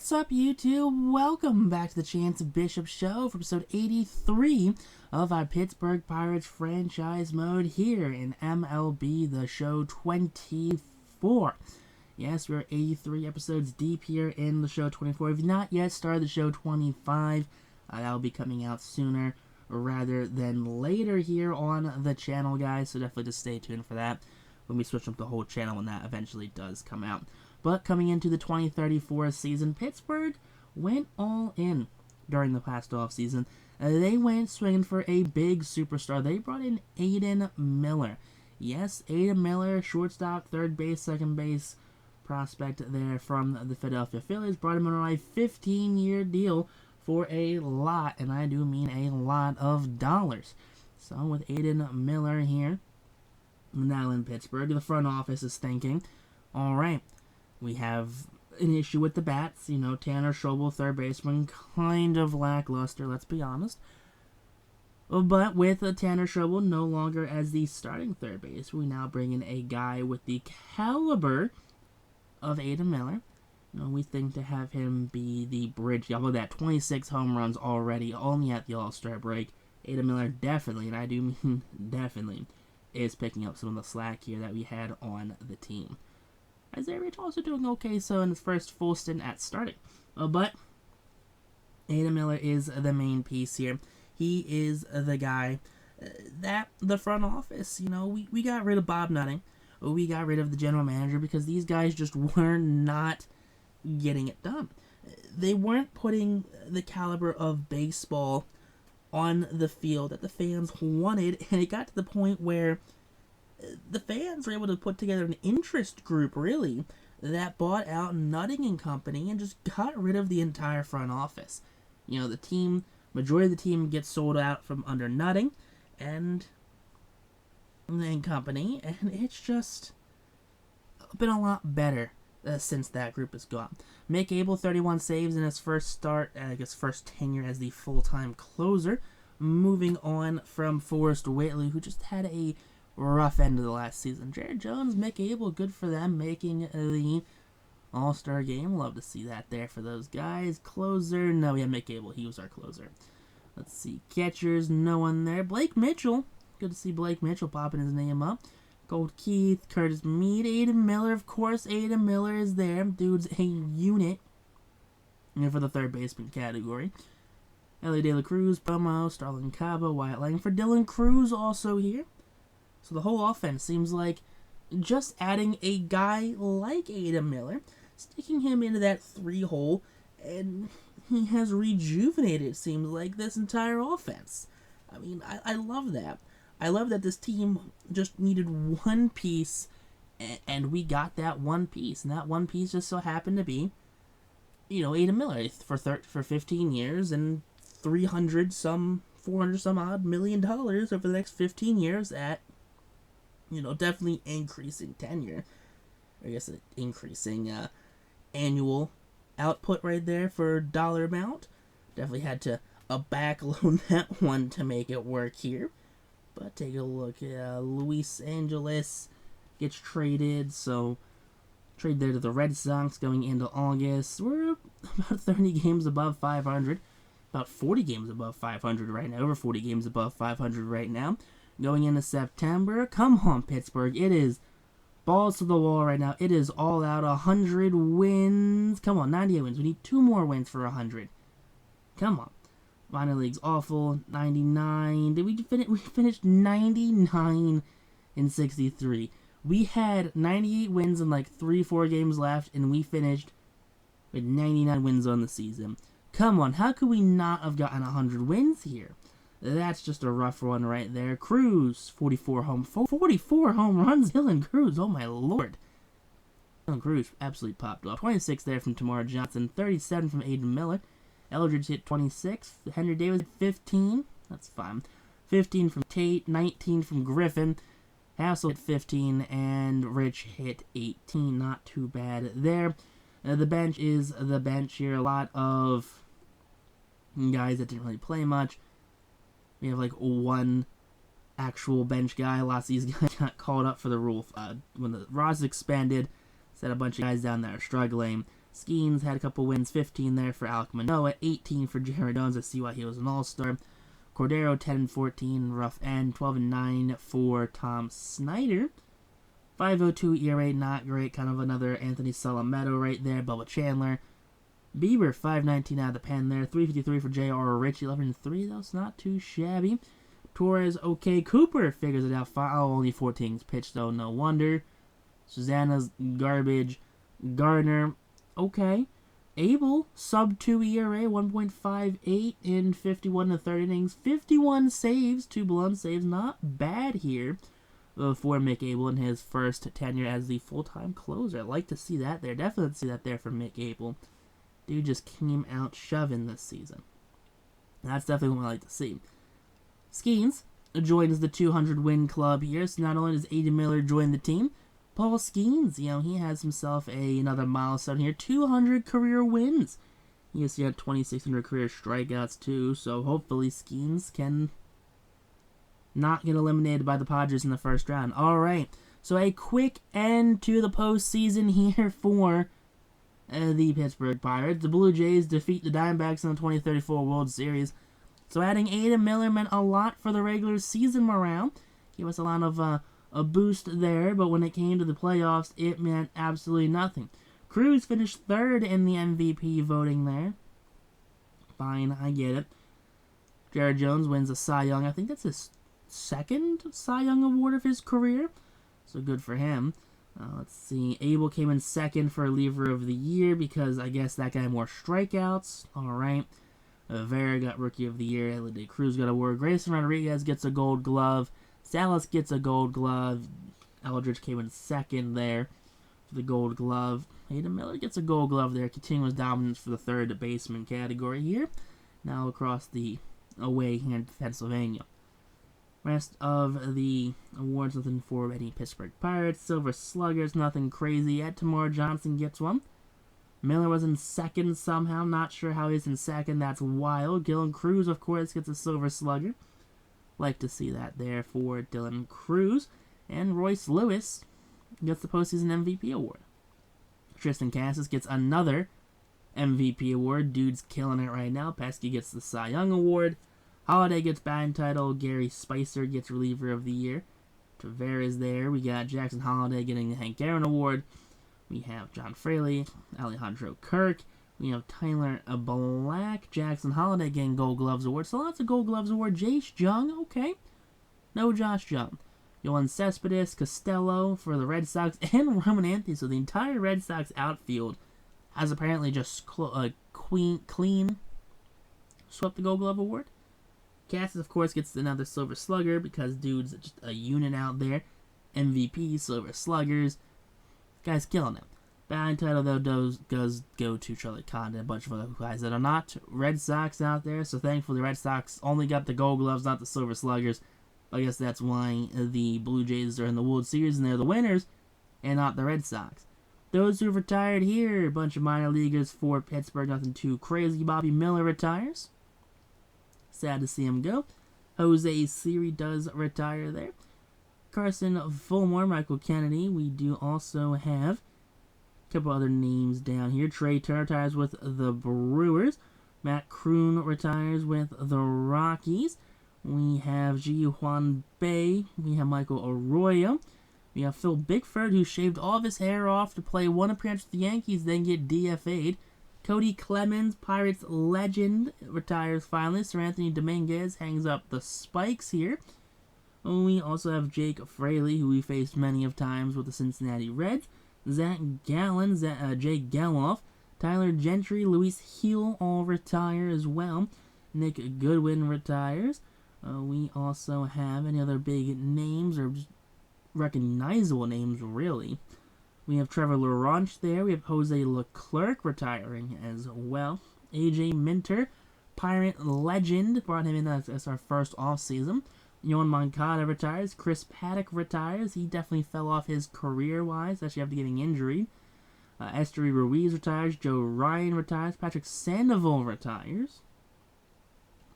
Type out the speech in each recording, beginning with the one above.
What's up, YouTube? Welcome back to the Chance Bishop Show for episode 83 of our Pittsburgh Pirates franchise mode here in MLB The Show 24. Yes, we're 83 episodes deep here in The Show 24. If you've not yet started The Show 25, that will be coming out sooner rather than later here on the channel, guys. So definitely just stay tuned for that when we switch up the whole channel when that eventually does come out. But coming into the 2034 season, Pittsburgh went all in during the past offseason. They went swinging for a big superstar. They brought in Aidan Miller. Yes, Aidan Miller, shortstop, third base, second base prospect there from the Philadelphia Phillies. Brought him on a 15-year deal for a lot, and I do mean a lot of dollars. So with Aidan Miller here, now in Pittsburgh, the front office is thinking, all right, we have an issue with the bats. You know, Tanner Schobel, third baseman, kind of lackluster, let's be honest. But with Tanner Schobel no longer as the starting third base, we now bring in a guy with the caliber of Aidan Miller. You know, we think to have him be the bridge. Although that 26 home runs already, only at the All-Star break. Aidan Miller definitely, and I do mean definitely, is picking up some of the slack here that we had on the team. Isaiah Rich also doing okay so in his first full stint at starting. But Aidan Miller is the main piece here. He is the guy that the front office, you know, we got rid of Bob Nutting. We got rid of the general manager because these guys just were not getting it done. They weren't putting the caliber of baseball on the field that the fans wanted, and it got to the point where the fans were able to put together an interest group, really, that bought out Nutting and company and just got rid of the entire front office. You know, the team, majority of the team gets sold out from under Nutting and company, and it's just been a lot better since that group is gone. Mick Abel, 31 saves in his first start, I guess first tenure as the full-time closer. Moving on from Forrest Whitley, who just had a rough end of the last season. Jared Jones, Mick Abel, good for them making the All-Star game. Love to see that there for those guys. Closer, no, yeah, Mick Abel, he was our closer. Let's see, catchers, no one there. Blake Mitchell, good to see Blake Mitchell popping his name up. Gold Keith, Curtis Mead, Aidan Miller, of course, Aidan Miller is there. Dude's a unit. And for the third baseman category. Ellie De La Cruz, Pomo, Starlin Cabo, Wyatt Langford, Dylan Cruz also here. So the whole offense seems like just adding a guy like Aidan Miller, sticking him into that 3-hole, and he has rejuvenated, it seems like, this entire offense. I mean, I love that. I love that this team just needed one piece, and we got that one piece. And that one piece just so happened to be, you know, Aidan Miller for 15 years and 400 some odd $1 million over the next 15 years at, you know, definitely increasing tenure. I guess increasing annual output right there for dollar amount. Definitely had to back loan that one to make it work here. But take a look. Luis Angeles gets traded, so trade there to the Red Sox going into August. We're about 30 games above 500. About 40 games above 500 right now. Over 40 games above 500 right now. Going into September. Come on, Pittsburgh. It is balls to the wall right now. It is all out. 100 wins. Come on, 98 wins. We need 2 more wins for 100. Come on. Minor league's awful. 99. Did we finish? We finished 99 in 63. We had 98 wins in like 3-4 games left, and we finished with 99 wins on the season. Come on, how could we not have gotten 100 wins here? That's just a rough one right there. Cruz, 44 home runs. Dylan Cruz, oh my lord. Dylan Cruz absolutely popped off. 26 there from Tamara Johnson. 37 from Aidan Miller. Eldridge hit 26. Henry Davis hit 15. That's fine. 15 from Tate. 19 from Griffin. Hassel hit 15. And Rich hit 18. Not too bad there. The bench is the bench here. A lot of guys that didn't really play much. We have like one actual bench guy. Lots of these guys got called up for the rule. When the roster expanded, set a bunch of guys down that are struggling. Skeens had a couple wins, 15 there for Alek Manoah, 18 for Jared Owens. I see why he was an all-star. Cordero, 10-14, rough end, 12-9 for Tom Snyder. 5.02 ERA, not great, kind of another Anthony Salametto right there. Bubba Chandler. Bieber, 5.19 out of the pen there, 3.53 for J.R. Ritchie, 11-3, that's not too shabby. Torres, okay. Cooper figures it out. Only 14 pitched, though, no wonder. Susanna's garbage. Gardner, okay. Abel, sub-2 ERA, 1.58 in 51 to 30 innings. 51 saves, 2 blown saves. Not bad here for Mick Abel in his first tenure as the full-time closer. I'd like to see that there. Definitely see that there for Mick Abel. Dude just came out shoving this season. That's definitely what I like to see. Skeens joins the 200-win club here. So not only does Aidan Miller join the team, Paul Skeens, he has himself another milestone here. 200 career wins. He has got 2,600 career strikeouts too. So hopefully Skeens can not get eliminated by the Padres in the first round. All right. So a quick end to the postseason here for the Pittsburgh Pirates. The Blue Jays defeat the Diamondbacks in the 2034 World Series. So adding Aidan Miller meant a lot for the regular season morale. Gave us a lot of a boost there, but when it came to the playoffs, it meant absolutely nothing. Cruz finished third in the MVP voting there. Fine, I get it. Jared Jones wins a Cy Young. I think that's his second Cy Young award of his career. So good for him. Let's see. Abel came in second for reliever of the year because I guess that guy had more strikeouts. All right. Vera got Rookie of the Year. Elide Cruz got award. Grayson Rodriguez gets a Gold Glove. Salas gets a Gold Glove. Eldridge came in second there for the Gold Glove. Aidan Miller gets a Gold Glove there. Continuous dominance for the third baseman category here. Now across the away here in Pennsylvania. Rest of the awards, nothing for any Pittsburgh Pirates. Silver Sluggers, nothing crazy yet. Tamar Johnson gets one. Miller was in second somehow. Not sure how he's in second. That's wild. Dylan Cruz, of course, gets a Silver Slugger. Like to see that there for Dylan Cruz. And Royce Lewis gets the postseason MVP award. Tristan Cassis gets another MVP award. Dude's killing it right now. Pesky gets the Cy Young award. Holiday gets batting title. Gary Spicer gets reliever of the year. Tavares there. We got Jackson Holiday getting the Hank Aaron award. We have John Fraley, Alejandro Kirk. We have Tyler Black, Jackson Holiday getting Gold Gloves award. So lots of Gold Gloves award. Jace Jung, okay. No Josh Jung. Yohan Cespedes, Costello for the Red Sox, and Roman Anthony. So the entire Red Sox outfield has apparently just clean swept the Gold Glove award. Cassis, of course, gets another Silver Slugger because dude's just a unit out there. MVP, Silver Sluggers. Guy's killing it. Batting title, though, does go to Charlie Condon, a bunch of other guys that are not Red Sox out there. So thankfully, the Red Sox only got the Gold Gloves, not the Silver Sluggers. I guess that's why the Blue Jays are in the World Series and they're the winners, and not the Red Sox. Those who've retired here, a bunch of minor leaguers for Pittsburgh, nothing too crazy. Bobby Miller retires. Sad to see him go. Jose Siri does retire there. Carson Fulmore, Michael Kennedy. We do also have a couple other names down here. Trey Turner retires with the Brewers. Matt Kroon retires with the Rockies. We have Ji Hwan Bae. We have Michael Arroyo. We have Phil Bickford, who shaved all of his hair off to play one appearance with the Yankees, then get DFA'd. Cody Clemens, Pirates legend, retires finally. Sir Anthony Dominguez hangs up the spikes here. We also have Jake Fraley, who we faced many of times with the Cincinnati Reds. Zach Gallen, Jake Geloff, Tyler Gentry, Luis Heel all retire as well. Nick Goodwin retires. We also have any other big names, or just recognizable names, really. We have Trevor Laurent there. We have Jose Leclerc retiring as well. AJ Minter, Pirate legend, brought him in as our first offseason. Yohan Moncada retires. Chris Paddock retires. He definitely fell off his career-wise, actually after getting injured. Esteury Ruiz retires. Joe Ryan retires. Patrick Sandoval retires.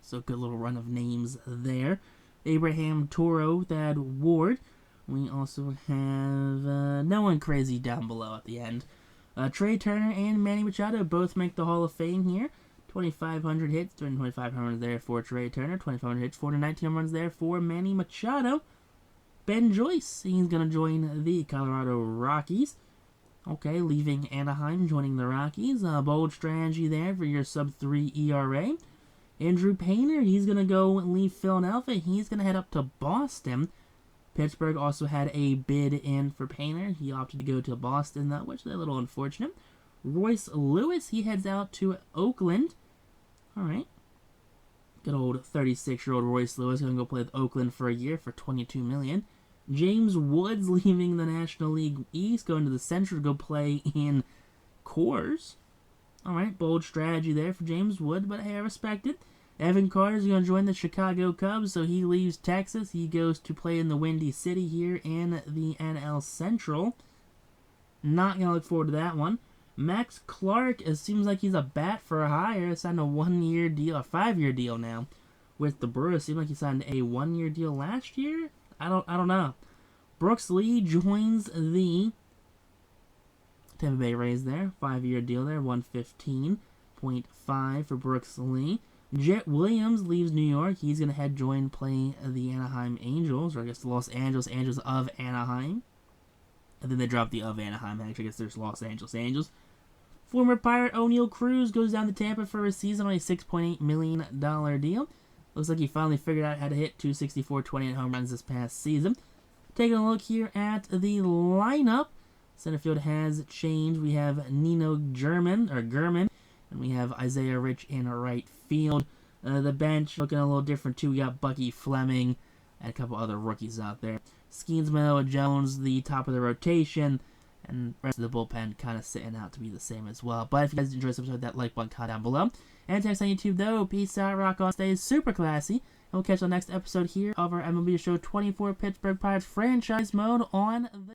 So good little run of names there. Abraham Toro, Thad Ward. We also have no one crazy down below at the end. Trey Turner and Manny Machado both make the Hall of Fame here. 2,500 hits, 2,500 runs there for Trey Turner. 2,500 hits, 419 runs there for Manny Machado. Ben Joyce, he's going to join the Colorado Rockies. Okay, leaving Anaheim, joining the Rockies. Bold strategy there for your sub-3 ERA. Andrew Painter, he's going to go leave Philadelphia. He's going to head up to Boston. Pittsburgh also had a bid in for Painter. He opted to go to Boston, though, which is a little unfortunate. Royce Lewis, he heads out to Oakland. All right. Good old 36-year-old Royce Lewis going to go play with Oakland for a year for $22 million. James Woods leaving the National League East, going to the Central to go play in Coors. All right, bold strategy there for James Wood, but hey, I respect it. Evan Carter's going to join the Chicago Cubs, so he leaves Texas. He goes to play in the Windy City here in the NL Central. Not going to look forward to that one. Max Clark, it seems like he's a bat for a hire. Signed a 1-year deal, a 5-year deal now with the Brewers. Seems like he signed a 1-year deal last year. I don't know. Brooks Lee joins the Tampa Bay Rays there. 5-year deal there, $115.5 for Brooks Lee. Jet Williams leaves New York. He's going to join playing the Anaheim Angels, or I guess the Los Angeles Angels of Anaheim. And then they dropped the of Anaheim. Actually, I guess there's Los Angeles Angels. Former Pirate O'Neal Cruz goes down to Tampa for a season on a $6.8 million deal. Looks like he finally figured out how to hit 264, 28 home runs this past season. Taking a look here at the lineup. Center field has changed. We have Nino Gurman, and we have Isaiah Rich in right field. The bench looking a little different too. We got Bucky Fleming and a couple other rookies out there. Skeens, Manoa Jones, the top of the rotation, and the rest of the bullpen kind of sitting out to be the same as well. But if you guys enjoyed this episode, that like button, comment down below. And text on YouTube, though. Peace out, rock on, stay super classy. And we'll catch you on the next episode here of our MLB Show 24 Pittsburgh Pirates franchise mode on the